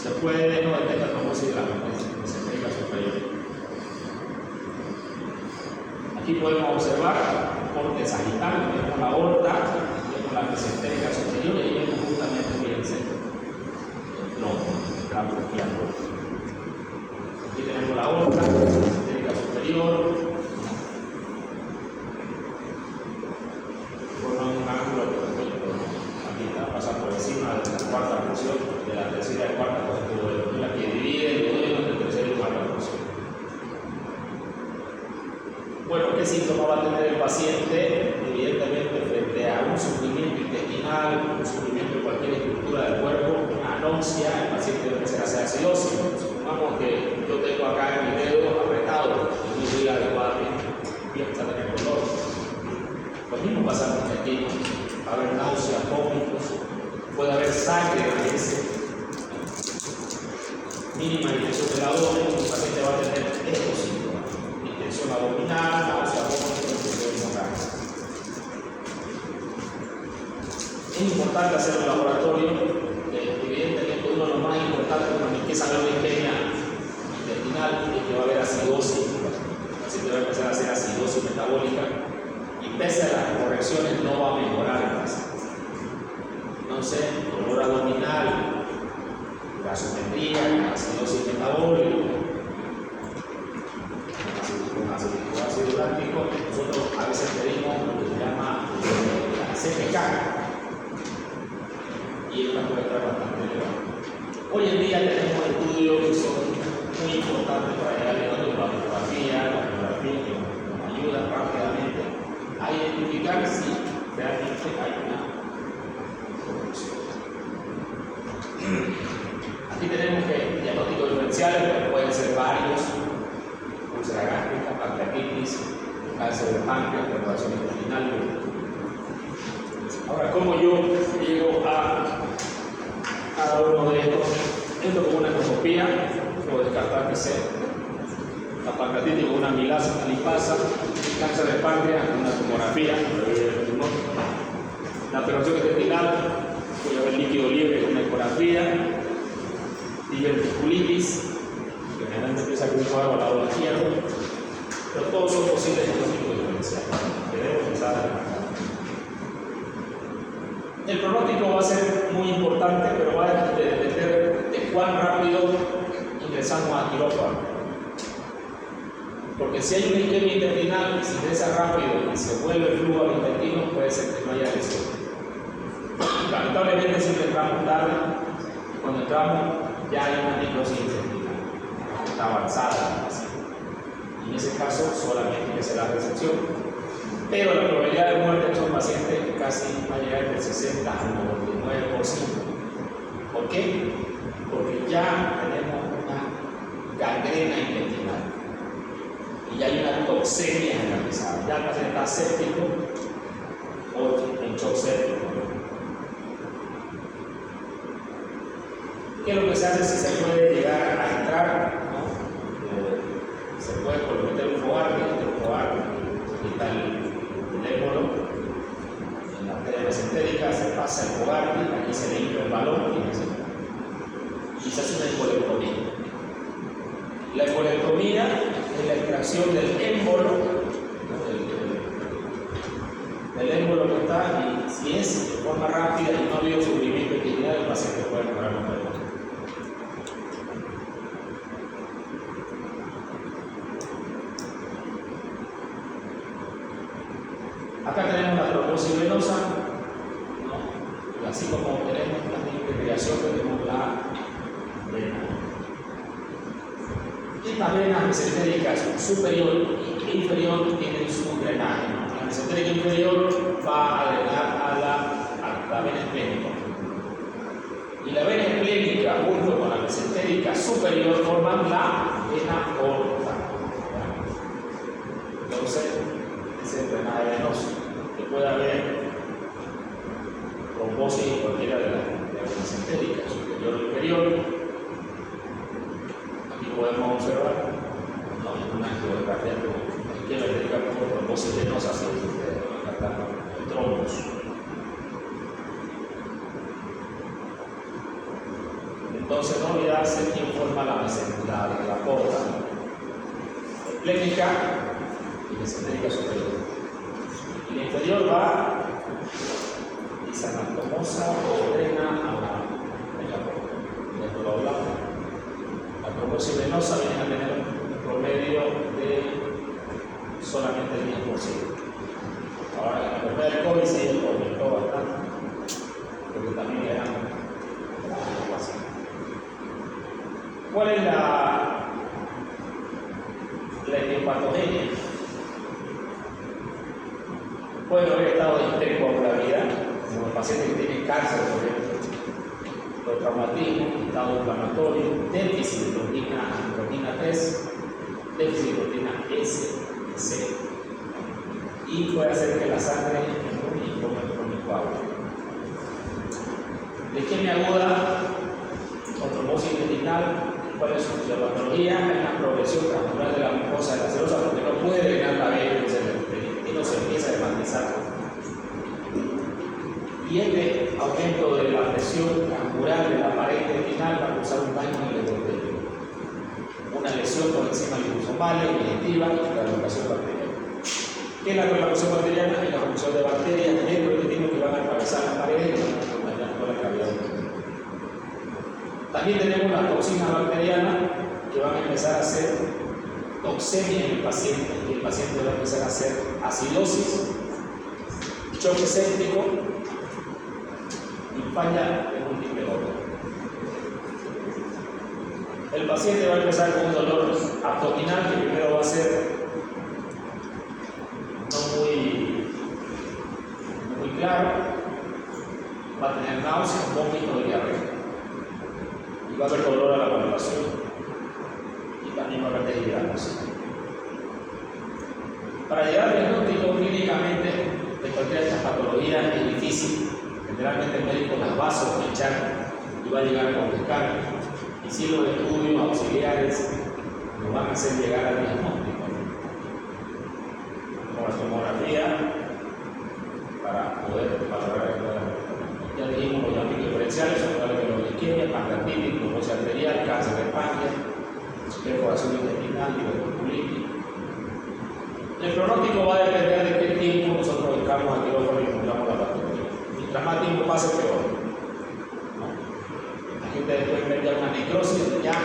se puede no detectar trombosis de la mesentérica superior. Aquí podemos observar un corte sagital, vemos la aorta, vemos la mesentérica superior y vemos justamente el centro, el tronco, el gran bronquial. Aquí tenemos la aorta, la mesentérica superior, forma un ángulo perfecto. Aquí está pasando por encima de la cuarta porción, de la tercera y cuarta porción, la que divide el duodeno entre tercera y cuarta porción. Bueno, ¿qué síntoma va a tener el paciente? Evidentemente, frente a un sufrimiento intestinal, un sufrimiento de cualquier estructura del cuerpo, una anosmia, el paciente debe empezar a hacer acidosis. Supongamos que yo tengo acá mi dedo apretado y no llega adecuadamente, empieza a tener dolor. Lo mismo pasa con el intestino, va a haber náuseas, vómitos, puede haber sangre en la heces, mínima infección del abdomen, el paciente va a tener estos síntomas. Tensión abdominal, náusea, vómitos, infección hemorrágica. Es importante hacer un laboratorio, evidentemente uno de los más importantes cuando hay que saber la isquemia intestinal es que va a haber acidosis. El paciente va a empezar a hacer acidosis metabólica y pese a las correcciones no va a mejorar el paciente. Entonces, dolor abdominal, gasometría, acidosis metabólica, ácido láctico, nosotros a veces pedimos lo que se llama la CPK y esta puede estar bastante elevada. Hoy en día tenemos estudios que son muy importantes para llegar a la mamografía que nos ayuda rápidamente a identificar si realmente hay una corrupción. Aquí tenemos que diagnósticos diferenciales, pero pueden ser varios. Úlcera gástrica, pancreatitis, cáncer de páncreas, perforación intestinal. Ahora, ¿cómo yo llego a cada uno de estos? Esto con una endoscopía, puedo descartar que sea la pancreatitis con una amilasa, lipasa, cáncer de páncreas con una tomografía, la perforación intestinal, voy a ver líquido libre con una ecografía, diverticulitis, generalmente empieza con un cuadro al lado izquierdo, pero todos son posibles diagnósticos diferenciales. Debemos empezar a descartar. El pronóstico va a ser muy importante, pero va a depender de cuán rápido ingresamos a quirófano. Porque si hay una isquemia intestinal, si ingresa rápido y se vuelve el flujo al intestino, puede ser que no haya lesión. Lamentablemente siempre entramos tarde, y cuando entramos ya hay una necrosis intestinal. Está avanzada, y en ese caso solamente que se da recepción, pero la probabilidad de muerte de estos pacientes casi va a llegar del 60 al 99%. ¿Por qué? Porque ya tenemos una gangrena intestinal y ya hay una toxemia generalizada, ya el paciente está séptico o en shock séptico. ¿Qué es lo que se hace si se puede llegar a entrar? Se puede meter un fogar, quita el émbolo, en la arteria mesentérica se pasa el fogar, aquí se le infla el balón y se hace una embolectomía. La embolectomía es la extracción del émbolo, que está, y si es de forma rápida y no ha habido sufrimiento intestinal, el paciente puede mejorar completamente. Acá tenemos la trombosis venosa, ¿no? Y así como tenemos la irrigación, tenemos la vena. Estas venas mesentéricas superior e inferior tienen su drenaje. La mesentérica inferior va a drenar a la vena esplénica. Y la vena esplénica, junto con la mesentérica superior, forman la vena aorta. Entonces, ese es el drenaje venoso. Que puede haber trombosis en cualquiera de las mesentéricas, superior o inferior. Aquí podemos observar una geografía que la isquemia como trombosis venosa, así que trombos. Entonces, no olvidarse quién forma la porta esplénica y mesentérica superior. Y la inferior va y se anastomosa o drena a la porta. Y esto lo hablamos. La trombosis venosa viene a tener un promedio de solamente el 10%. Ahora, en la enfermedad del COVID sí aumentó bastante, porque también eran pacientes. ¿Cuál es la etiopatogenia? Puede haber estado de hipercoagulabilidad, como el paciente que tiene cáncer, por ejemplo, los traumatismos, estado inflamatorio, déficit de proteína 3, déficit de proteína S, C, y puede hacer que la sangre coagule. De isquemia aguda o trombosis intestinal, ¿cuál es su fisiopatología? Hay una progresión transmural de la mucosa de la serosa porque no puede drenar la vena y no se empieza a desmatizar. Y este aumento de la presión transmural de la pared intestinal va a causar un daño en el endotelio, una lesión por encima liposomal, digestiva y la relocación bacteriana. ¿Qué es la relocación bacteriana? Es la relocación de bacterias dentro del intestino que van a atravesar las paredes y van a acompañar toda la cavidad del intestino. También tenemos las toxinas bacterianas que van a empezar a hacer toxemia en el paciente, y el paciente va a empezar a hacer acidosis, choque séptico y falla de múltiple órgano. El paciente va a empezar con un dolor abdominal que primero va a ser no muy claro, va a tener náuseas, vómito y diarrea. Y va a haber dolor a la palpación y también va a haber deshidratación. Para llegar al diagnóstico clínicamente de cualquiera de estas patologías es difícil. Generalmente el médico las va a sospechar y va a llegar a complicar. Y si los estudios auxiliares nos van a hacer llegar al diagnóstico, como la tomografía, para poder valorar el cuadro. Ya dijimos los diagnósticos diferenciales, son cuáles de los isquemia, pancreatitis, trombosis arterial, cáncer de páncreas, perforación intestinal, diverticulitis. El pronóstico va a depender de qué tiempo nosotros entramos al quirófano y encontramos la patología. Mientras más tiempo pase, peor. ¿No? Aquí ustedes pueden ver ya una necrosis, ya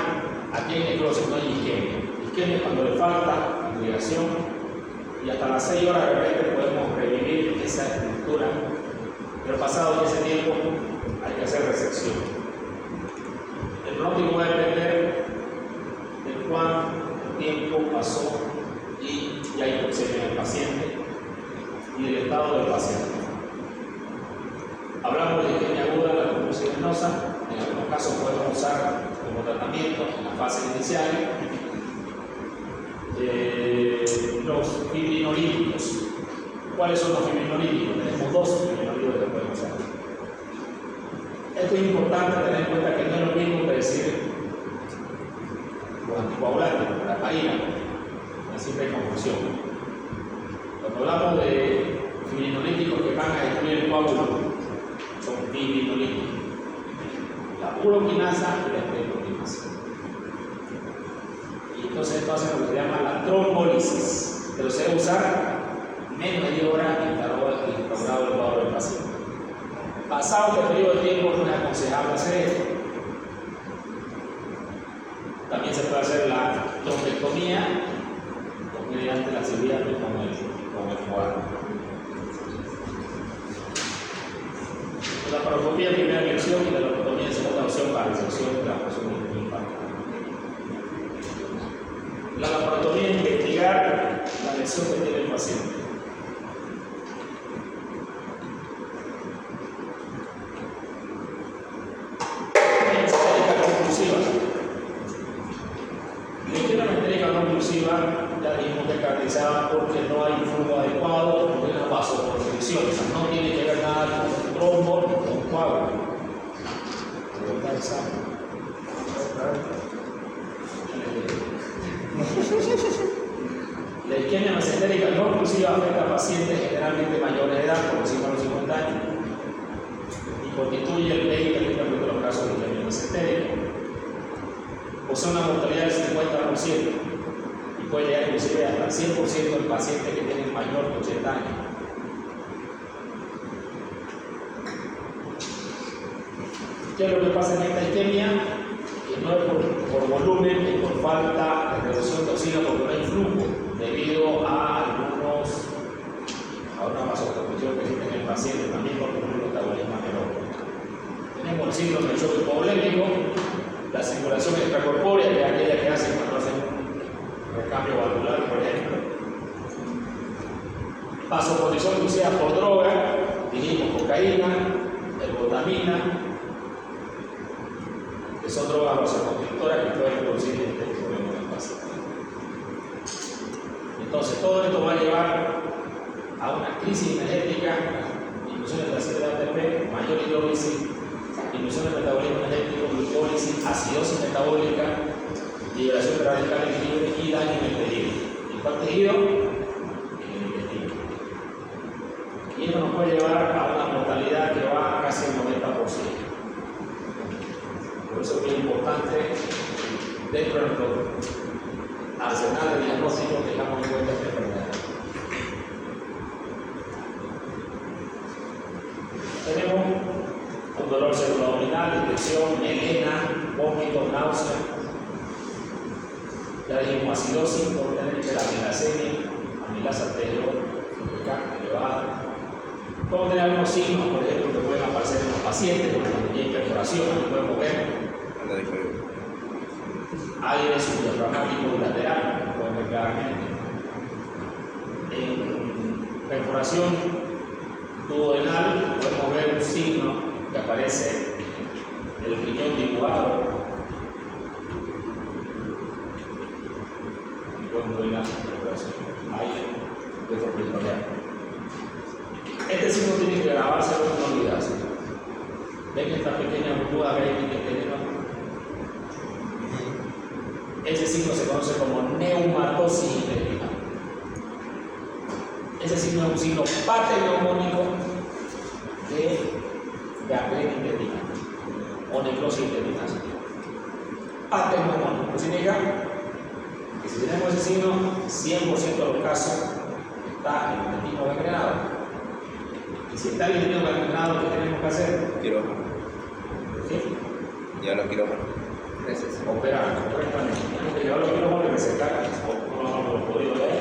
aquí hay necrosis, no hay isquemia. Isquemia es cuando le falta irrigación y hasta las 6 horas de repente podemos revivir esa estructura. Pero pasado ese tiempo hay que hacer resección. El pronóstico va a depender de cuánto tiempo pasó y ya hay toxemia en el paciente y del estado del paciente. Hablamos de isquemia aguda, la trombosis venosa, en algunos casos podemos usar como tratamiento en las fases iniciales los fibrinolíticos. ¿Cuáles son los fibrinolíticos? Tenemos dos fibrinolíticos que podemos usar. Esto es importante tener en cuenta que no es lo mismo que decir los anticoagulantes, la heparina. Siempre hay confusión. Cuando hablamos de fibrinolíticos que van a destruir el coágulo, son fibrinolíticos. La uroquinasa y la streptokinasa. Y entonces esto hace lo que se llama la trombólisis, pero se debe usar menos de 10 horas instaurado el cuadro del paciente. Pasado este periodo de tiempo no es aconsejable hacer esto. También se puede hacer la trombectomía mediante la cirugía con el foie. La laparoscopía primera elección y la laparoscopía segunda opción para resección de la porción linfática. La laparoscopía es investigar la lesión que tiene el paciente. Ya dijimos que es caracterizada porque no hay flujo adecuado, porque no vasoconstricción, o sea, no tiene que ver nada con un trombo ni con un coágulo. La isquemia mesentérica no oclusiva afecta a pacientes generalmente mayores de edad, por encima de los 50 años, y constituye el 20% de los casos de isquemia mesentérica. una mortalidad del 50% y puede llegar inclusive hasta el 100% en pacientes que tienen mayor de 80 años. ¿Qué es lo que pasa en esta isquemia? Que no es por volumen, es por falta de reducción de oxígeno, porque no hay flujo debido a una vasoconstricción que existe en el paciente, también por un metabolismo anaeróbico. Tenemos el síndrome del choque hipovolémico, la circulación extracorpórea, que es aquella que hacen cuando hacen un recambio valvular, por ejemplo. Vasoconstricción inducida por droga, dijimos cocaína, ergotamina, que son drogas vasoconstrictoras que pueden producir este problema en el paciente. Entonces, todo esto va a llevar a una crisis energética, disminución de la célula ATP, mayor hidrólisis, disminución del metabolismo energético, glucólisis, acidosis metabólica, liberación de radicales libres y daño en el tejido. ¿En cuál tejido? En el intestino. Y esto nos puede llevar a una mortalidad que va a casi el 90%. Por eso es muy importante, dentro de nuestro arsenal de diagnóstico, que tengamos en cuenta esta enfermedad. Tenemos un dolor cerebroabdominal, infección, melena, vómito, náusea. Ya dijimos acidosis, podemos tener hiperamilasemia, amilasa arteriológica elevada. Podemos tener algunos signos, por ejemplo, que pueden aparecer en los pacientes, cuando hay perforación, que podemos ver. Aire subdiafragmático bilateral, que podemos ver claramente. En perforación duodenal podemos ver un signo que aparece del riñón dibujado. Y podemos ver la perforación. Aire retroperitoneal. Este signo tiene que grabarse, no olvidarse. ¿Ven esta pequeña burbuja que hay en el intestino? Ese signo se conoce como neumatosis intestinal. Ese signo es un signo patognomónico de gangrena intestinal o necrosis intestinal. Patognomónico significa que si tenemos ese signo, 100% de los casos está el intestino gangrenado. Y si está el intestino gangrenado, ¿qué tenemos que hacer? Quirófano. ¿Sí? Ya los quirófanos. Operar correctamente. Tenemos que llevar los quirófanos y resecar, no lo podemos leer.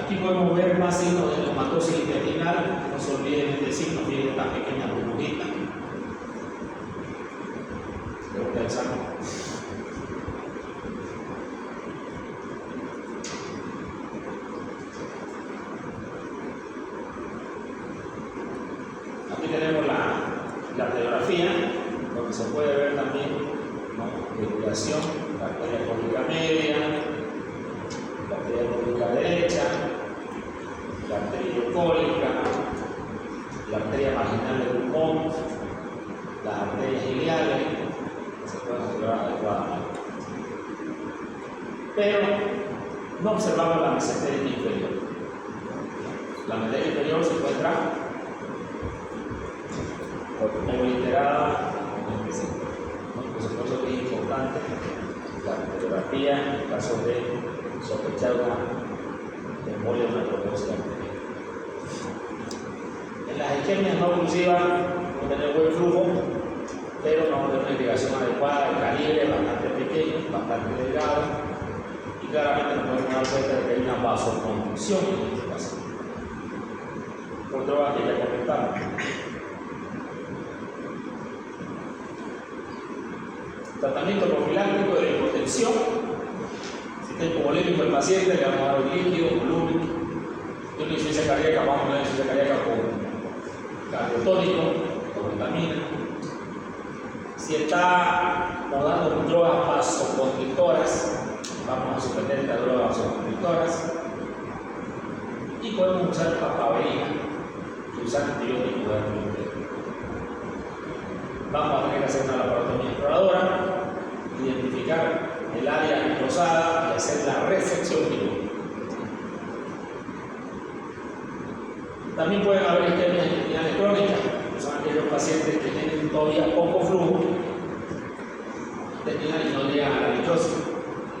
Aquí podemos ver más signos de neumatosis intestinal. No se olviden este signo, tiene esta pequeña burbujita. Creo que el saco. Aquí tenemos la arteriografía, donde se puede ver también, ¿no?, irrigación, la arteria córdica media, la arteria córdica derecha, la arteria ilocólica, la arteria marginal del pulmón, las arterias iliares, que se pueden observar adecuadamente. Pero no observamos la mesentérica inferior. La mesentérica inferior se encuentra obliterada en el centro. Entonces, por eso es importante la arteriografía en el caso de sospechar una embolia de una trombosis arterial. En las isquemias no oclusivas vamos a tener buen flujo, pero no vamos a tener una irrigación adecuada, el calibre es bastante pequeño, bastante delgado, y claramente nos podemos dar cuenta de que hay una vasoconstricción en este caso. Por drogas que ya comentamos. Tratamiento profiláctico de hipotensión. Si está hipovolémico el paciente, le vamos a dar un líquido, volumen, de una insuficiencia cardíaca, vamos a dar insuficiencia cardíaca con cardiotónico, con vitamina. Si está dando drogas vasoconstrictoras, vamos a suspender estas drogas vasoconstrictoras. Y podemos usar papaverina y usar antibióticos de antibióticos. Vamos a tener que hacer una laparotomía exploradora, identificar el área necrosada y hacer la resección quirúrgica. También pueden haber isquemias intestinales crónicas, que son aquellos pacientes que tienen todavía poco flujo, intestinal y no llegan a la lichosis,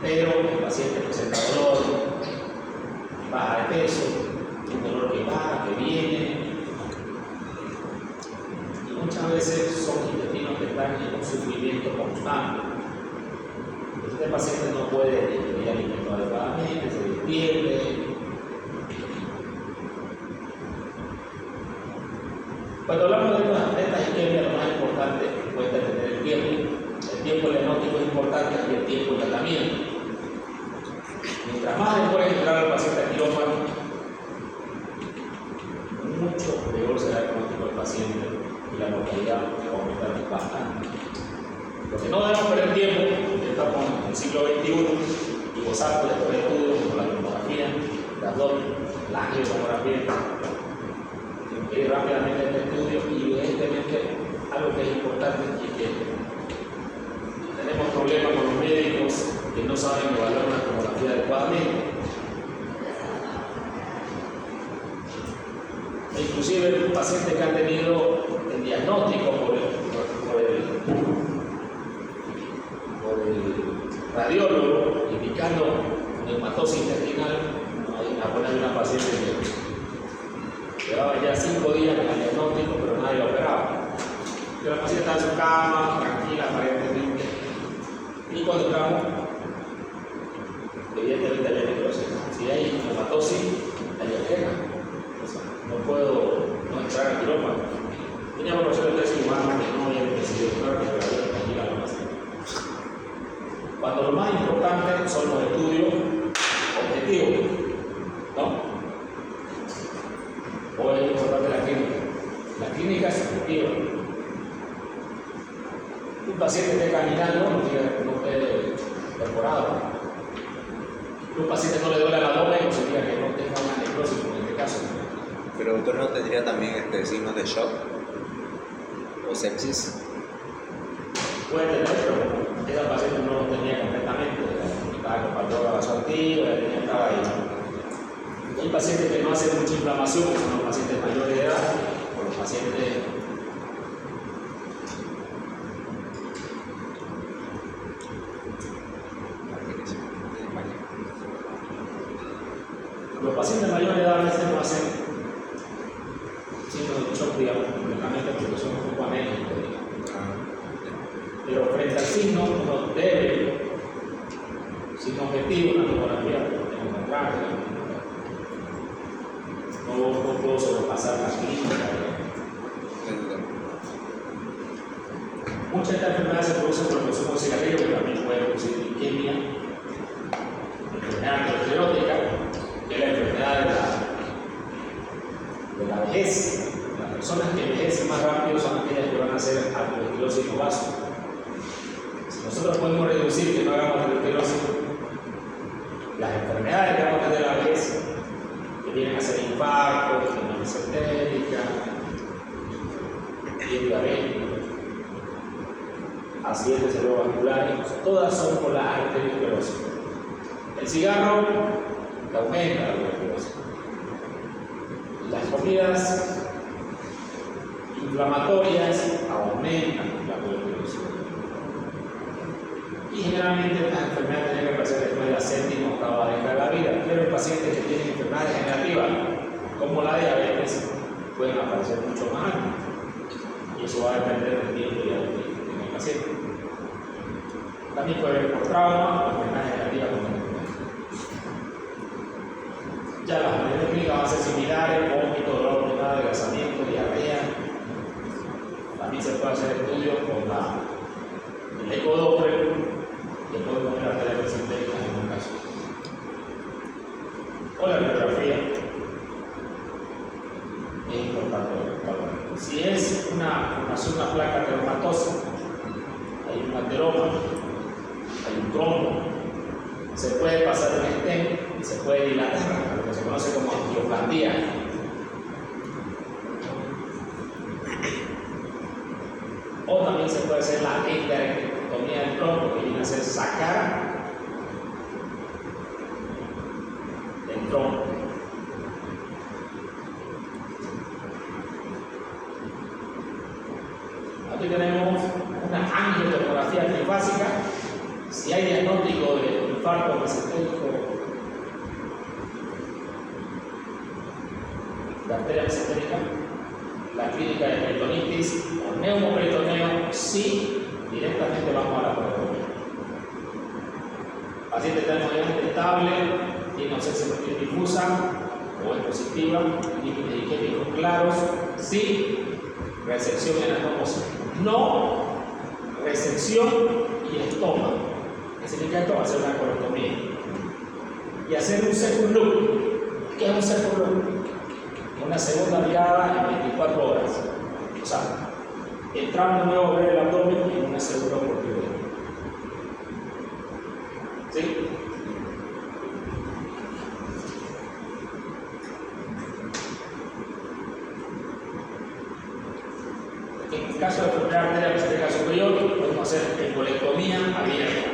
pero el paciente presenta dolor, baja de peso, un dolor que va, que viene, y muchas veces son intestinos que están en un sufrimiento constante. Este paciente no puede digerir alimento adecuadamente, se distiende. Cuando hablamos de estas isquemias, lo más importante es puede tener el tiempo. El tiempo diagnóstico es importante y el tiempo de tratamiento. Mientras más demore entrar al paciente al quirófano, mucho peor será el diagnóstico del paciente y la mortalidad va a aumentar bastante. Lo que no debemos perder tiempo, estamos en el siglo XXI y gozar de estos estudios como la tomografía, la abdomen, la angiografía, ir rápidamente a este estudio y evidentemente algo que es importante es que tenemos problemas con los médicos que no saben evaluar una tomografía adecuadamente. Inclusive pacientes que han tenido el diagnóstico por el radiólogo indicando neumatosis intestinal, a poner una paciente que llevaba ya 5 días con el diagnóstico, pero nadie la operaba. Pero la paciente estaba en su cama, tranquila, aparentemente. Y cuando entramos, evidentemente había necrosis. Si hay neumatosis, hay queja. No puedo no entrar al quirófano. Teníamos profesores de tesis humanos que no habían decidido entrar, pero había tranquila la paciente. Cuando lo más importante son los estudios objetivos, ¿no? O es importante la clínica. La clínica es objetiva. Un paciente esté caminando, no esté perforado. Un paciente no le duele el abdomen, no significa que no tenga una necrosis, en este caso. Pero doctor, ¿no tendría también signos de shock o sepsis? Puede tener, pero esa paciente no lo tenía completamente. Estaba con patóloga vasoactiva, estaba ahí. Hay pacientes que no hacen mucha inflamación, que son los pacientes mayores de edad, o los pacientes mayores de edad a veces no hacen signos de shock, digamos, completamente porque son un poco anémicos. Pero frente al signo, uno debe, signo objetivo, una tomografía, encontrar. No puedo sobrepasar la clínica. Muchas de estas enfermedades se producen por el consumo de cigarrillo, que también puede producir isquemia, enfermedad arteriosclerótica, que es la enfermedad de la vejez. Las personas que envejecen más rápido son aquellas que van a hacer aterosclerosis no vaso. Si nosotros podemos reducir que no hagamos aterosclerosis, las enfermedades que vamos a tener a la vejez, que vienen a ser infartos, fibrosis entérica, diabetes, accidentes cerebrovasculares, todas son por la arteriosclerosis. El cigarro que aumenta la arteriosclerosis. Las comidas inflamatorias aumentan la arteriosclerosis. Y generalmente estas enfermedades tienen que aparecer después de la séptima o octava década de la vida, pero en pacientes que tienen enfermedades degenerativas como la diabetes pueden aparecer mucho más antes, y eso va a depender del tiempo y del paciente. También puede haber por trauma o enfermedades degenerativas como la ya las enfermedades clínicas van a ser similares: vómito, dolor abdominal, adelgazamiento, diarrea. También se puede hacer estudios con el ecodoppler, que podemos ver la arteria periférica en un caso. O la radiografía. Es importante evaluar. Si es una placa ateromatosa, hay un ateroma, hay un trombo, se puede pasar un stent y se puede dilatar, lo que se conoce como angioplastía. O también se puede hacer la enterectomía del trombo, que viene a ser sacar el trombo. Aquí tenemos una angiotomografía trifásica Si hay diagnóstico de infarto mesentérico, de arteria mesentérica, la clínica de peritonitis o neumoperitoneo, sí, directamente vamos a la protonía. Paciente termodinámica estable, tiene ausencia de difusa o es positiva, límites isquémicos claros, sí, resección en anastomosis. No, resección y estómago. ¿Qué significa esto? Hacer una colectomía. Y hacer un second look. ¿Qué es un second look? Una segunda mirada en 24 horas. O sea, entrar de nuevo a ver el abdomen en una segunda oportunidad. ¿Sí? En el caso de enfermedad arterial mesentérica superior, podemos hacer embolectomía abierta.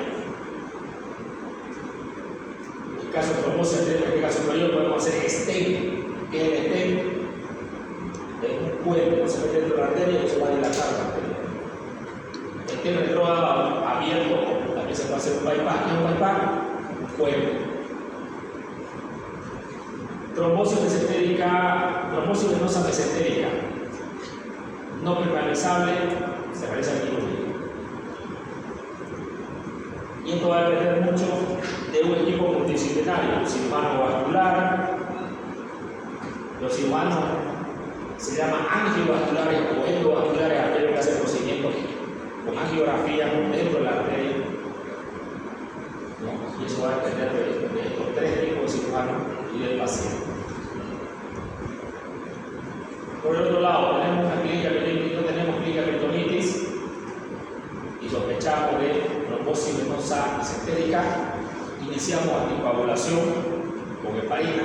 En el caso de trombosis arterial mesentérica superior, podemos hacer stent. ¿Qué es el stent? Es un puente que se mete dentro de la arteria y se va a dilatar la arteria. El stent retrógrado abierto, también se puede hacer un bypass. ¿Qué es un bypass? Un puente. Trombosis mesentérica, trombosis venosa mesentérica no permanezable, se realiza quirúrgica. Y esto va a depender mucho de un equipo multidisciplinario, cirujano vascular. Los cirujanos se llaman angiovasculares o endovasculares, aquellos que hacen procedimientos con angiografía dentro de la arteria. ¿No? Y eso va a depender de estos tres tipos de cirujanos y del paciente. Por el otro lado, tenemos una clínica peritonitis y sospechamos de trombosis venosa mesentérica. Iniciamos anticoagulación con heparina,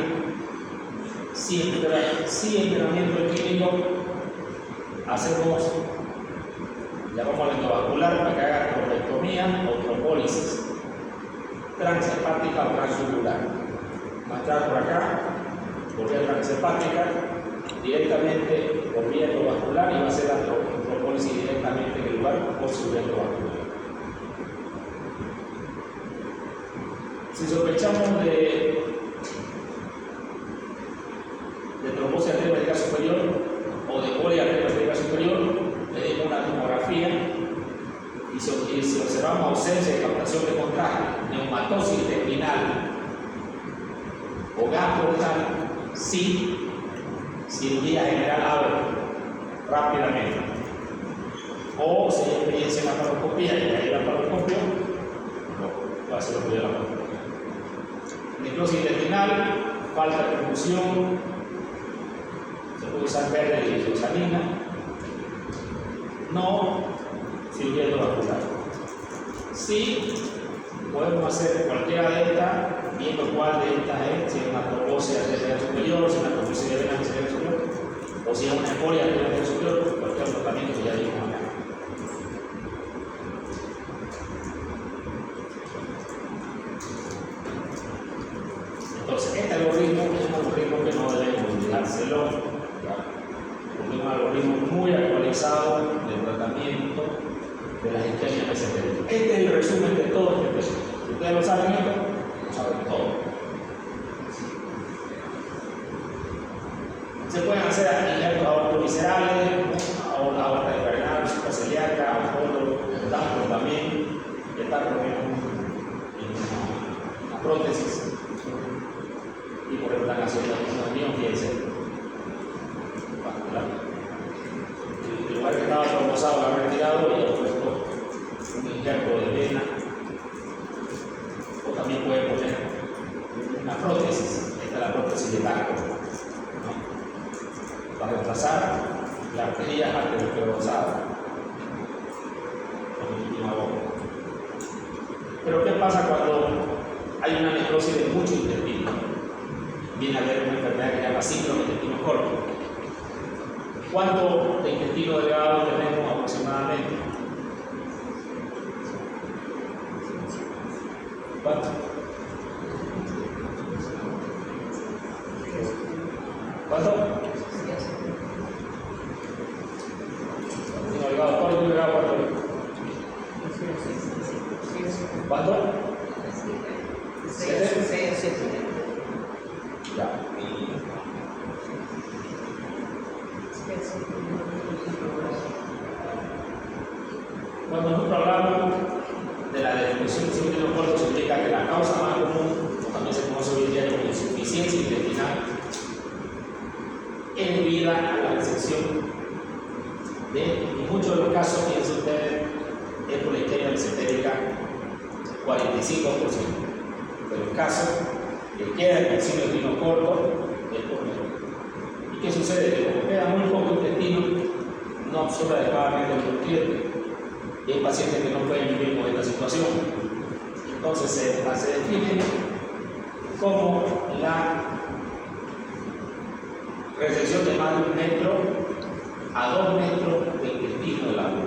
sin entrenamiento clínico. Llamamos al endovascular para que haga trombectomía o trombólisis transhepática o transjugular. Va a entrar por acá, por vía transhepática, directamente por vía endovascular y va a ser la trombólisis directamente en el lugar por su vía endovascular. Si sospechamos de trombosis arterial mesentérica superior o de poliarteria mesentérica superior, pedimos una tomografía y si observamos ausencia de captación de contraste, neumatosis intestinal o gastrointestinal, sí, cirugía general ahora, rápidamente. O si hay experiencia en la laparoscopía y hay laparoscopio, no, va a ser lo que yo la laparoscopia. Necrosis intestinal, falta de perfusión, se puede usar verde y glucosamina. No, cirugía endovascular. Sí, podemos hacer cualquiera de estas, viendo cuál de estas es, si es una trombosis arterial superior, si es una trombosis de vena arterial superior, o si es una embolia arterial superior, cualquier tratamiento que ya vimos acá. Entonces, este algoritmo es un algoritmo que no debemos olvidárselo, porque es un algoritmo muy actualizado del tratamiento de las isquemias mesentéricas. Este es el resumen de todo este proceso. ¿Ustedes lo saben esto? Lo saben todo. Se pueden hacer injertos aortoviscerales, aorta cardenal, supraciliaca, aorto también, que está en una prótesis. Y por ejemplo, están haciendo unos niños que es vascular. El lugar que estaba trombosado lo han retirado y ha puesto un injerto de vena. O también puede poner una prótesis. Esta es la prótesis de barco, ¿no? Para reemplazar la arteria arteriosclerosada con el último boca. Pero ¿qué pasa cuando hay una necrosis de mucho intestino? Viene a haber una enfermedad que se llama síndrome de intestino corto. ¿Cuánto de intestino delgado tenemos aproximadamente? ¿Cuánto? ¿Cuánto? Intestino delgado, ¿cuánto delgado? ¿Cuánto? ¿Cuánto? 6 o 7. Ya. Cuando nosotros hablamos de la definición de insuficiencia corto, significa que la causa más común, o también se conoce hoy en día como insuficiencia intestinal, es debida a la recepción de, en muchos de los casos, fíjense ustedes, es por la isquemia mesentérica 45%. De los casos que queda el intestino corto es por eso. ¿Y qué sucede? Que como queda muy poco intestino, no absorbe adecuadamente los nutrientes. Y hay pacientes que no pueden vivir con esta situación. Entonces se define como la recepción de más de 1 metro a 2 metros del intestino de la boca.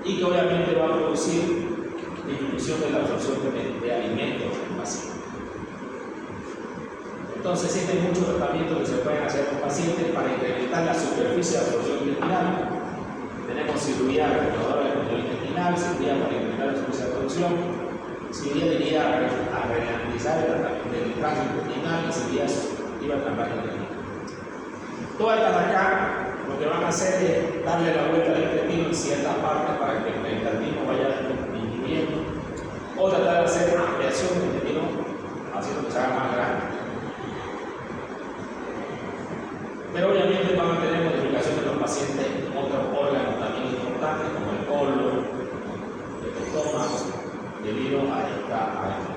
Y que obviamente va a producir disminución de la absorción de alimentos en el paciente. Entonces existen muchos tratamientos que se pueden hacer con pacientes para incrementar la superficie de absorción intestinal. Tenemos cirugía regeneradora del contenido intestinal, cirugía para incrementar la superficie de absorción, cirugía dirigida a ralentizar el tránsito intestinal y cirugía sustitutiva al trasplante intestinal. Todas estas de acá lo que van a hacer es darle la vuelta al intestino en ciertas partes para que el intestino vaya disminuyendo, o tratar de hacer ampliación del intestino haciendo que se haga más grande. Pero obviamente van a tener modificaciones de los pacientes en otros órganos también importantes como el colon, el estómago, debido a este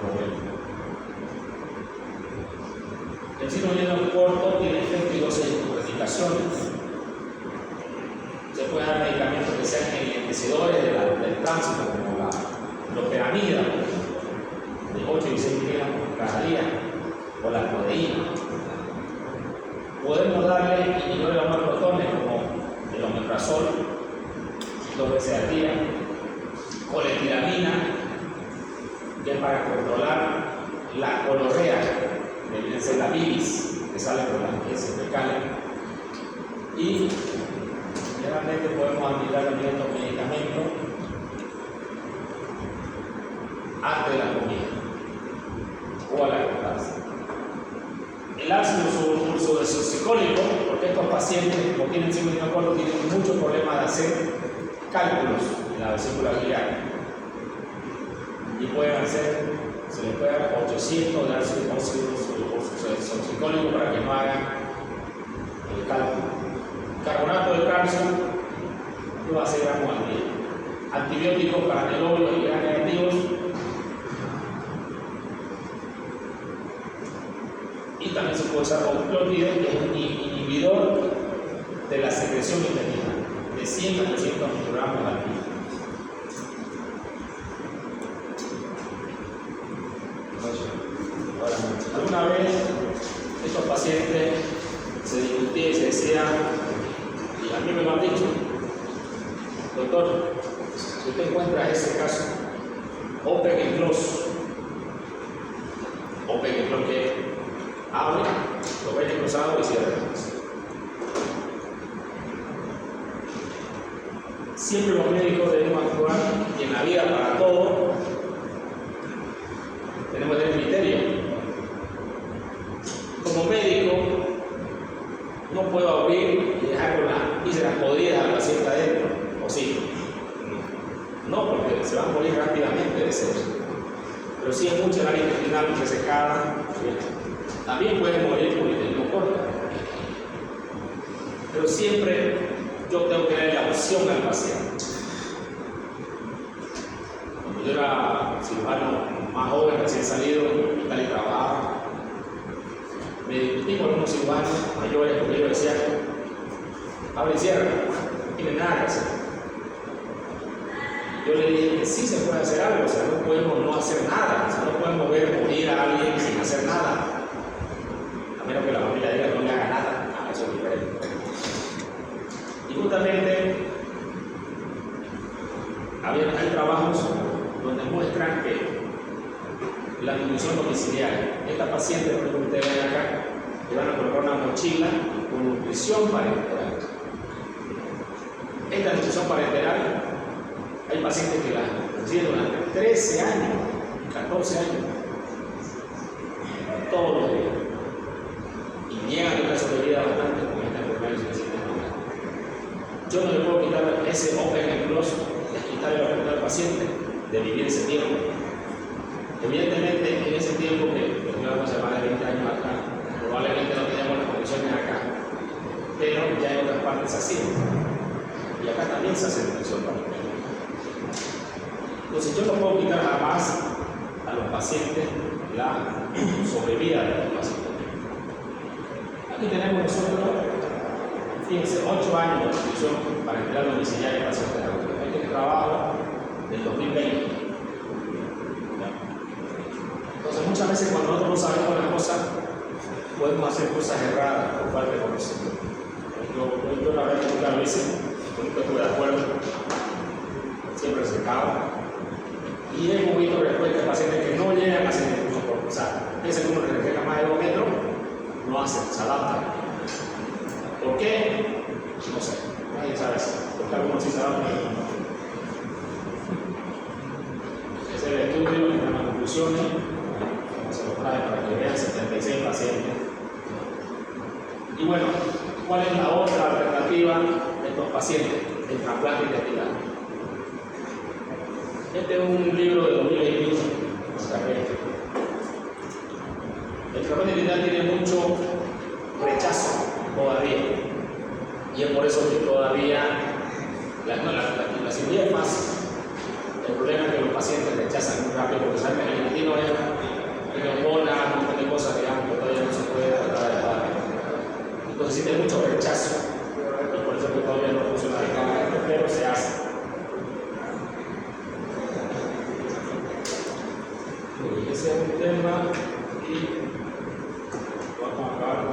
problema. El síndrome corto tiene efectos y dosis de contraindicaciones. Se pueden dar medicamentos que sean enlentecedores del tránsito, como la loperamida, de 8 y 6 miligramos cada día, o la codeína. Podemos darle inhibidores de los protones como el omeprazol 2 veces al día, coletiramina, que es para controlar la colorrea, que viene a ser la bilis, que sale por las heces fecales. Y generalmente podemos administrar también estos medicamentos antes de la comida o al acostarse. El ácido sulfurosicólico, porque estos pacientes, como tienen síndrome corto, tienen muchos problemas de hacer cálculos en la vesícula biliar. Y pueden hacer, se les puede dar 800 de ácido sulfurosicólico para que no hagan el cálculo. Carbonato de calcio, 6 gramos al día. Antibióticos para anaerobios y gram negativos. Y también se puede usar oclotide, que es un inhibidor de la secreción intestinal, de 100 a 300 microgramos al día. Ahora, alguna vez estos pacientes se discutían y se decían, y a mí me lo han dicho, doctor, si usted encuentra ese caso, o pequeños que abre, lo ve cruzado y cierra. Siempre los médicos debemos actuar y en la vida para todo tenemos que tener criterio. Como médico no puedo abrir y dejar con las vísceras podridas al paciente adentro, o sí. No, porque se van a morir rápidamente de sed. Pero sí es mucha el área intestinal resecada. También pueden morir por intestino corto. Pero siempre yo tengo que darle la opción al paciente. Cuando yo era cirujano más joven, recién salido, tal y trabajaba, me discutí con unos cirujanos mayores porque yo decía, abre y cierra, no tiene nada que hacer. Yo le dije que sí se puede hacer algo, o sea, no podemos no hacer nada, o sea, no podemos ver morir a alguien sin hacer nada. A menos que la familia diga no le haga nada, eso es diferente. Y justamente hay trabajos donde muestran que la nutrición domiciliaria, esta paciente, por ejemplo, ustedes ven acá, le van a colocar una mochila con nutrición parenteral. Esta nutrición parenteral Hay pacientes que la reciben durante 13 años, 14 años, todos los días. Y niegan una sobrevida bastante con esta enfermedad insuficiente renal. Yo no le puedo quitar ese open and close, es quitarle la oportunidad al paciente de vivir ese tiempo. Evidentemente, en ese tiempo que vamos a más de 20 años acá, probablemente no tenemos las condiciones acá, pero ya en otras partes se hacen. Y acá también se hace detección para el médico. Entonces, yo no puedo quitar jamás a los pacientes la sobrevida de los pacientes. Aquí tenemos nosotros, fíjense, 8 años de institución para entrar domiciliaria de pacientes adultos. Este es trabajo del 2020. Entonces, muchas veces cuando nosotros no sabemos las cosas, podemos hacer cosas erradas por falta de conocimiento. Yo la verdad que nunca lo hice, nunca estuve de acuerdo, siempre acercaba. Y hemos visto respuestas de pacientes que no llegan a hacer incluso por pasar. Ese número que llega más de 2 metros, no hacen, se adaptan. ¿Por qué? No sé, nadie sabe eso. Porque algunos sí se adaptan. Ese es el estudio, que dan las conclusiones. Se lo trae para que vean 76 pacientes. Y bueno, ¿cuál es la otra alternativa de estos pacientes? El trasplante intestinal. Este es un libro de 2021. El trasplante intestinal tiene mucho rechazo todavía. Y es por eso que todavía la cirugía es fácil. El problema es que los pacientes rechazan muy rápido porque saben que el intestino es hormonas, un montón de cosas que todavía no se puede tratar de dar. Entonces sí tiene mucho rechazo. Y por eso que todavía no funciona de cada vez, pero se hace. Ese es un tema y vamos a acabar.